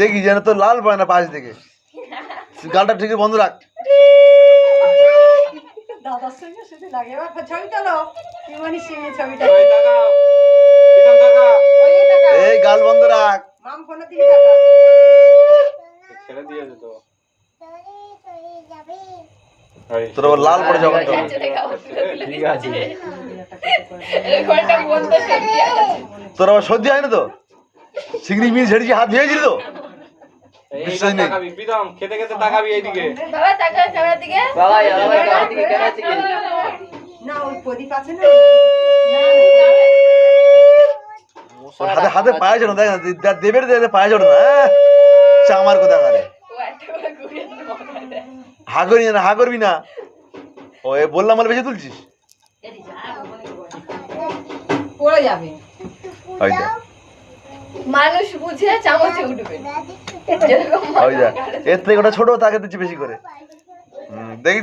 দেখি যেন তো লাল পায় না পাশ থেকে। গালটা ঠিক বন্ধ রাখ। দাদার সঙ্গে শুধু লাগে এবার ছবি তোলো ইমানি সিংহে ছবিটা এই গাল বন্ধ রাখ। মাম ফোনে দিকে টাকা ছেড়ে দিয়ে যেত তোর আবার লাল পড়ে যাবে তো। ঠিক আছে রেকর্ডটা বন্ধ করে দিয়ে আছে। তোর আবার সর্দি হয় না তো? চিংড়ি মিল ঝেড়েছি হাত ধুয়েছিলি তো? এইটা তাকাবি প্রীতম খেতে খেতে তাকাবি এইদিকে বাবা তাকা ক্যামেরার দিকে। বাবা বাবা গাড়ি দিকে কেন আছে কি না ওই প্রদীপ আছে না ওর হাতে হাতে পায়ে চড়ো দেখ না দেবের দেবে পায়ে চড়ো না। চামার কথা কারে ও একটা করে ঘুরিয়ে দিল মনে হা করবি না, হা করবি না। ও এ বললাম বলে বেশি তুলছিস। পড়ে যাবে ওই দেখ মানুষ বুঝে চামচে উঠবে যেরকম ওই দেখ এর থেকে ওটা ছোট তাকে দিচ্ছি বেশি করে। দেখি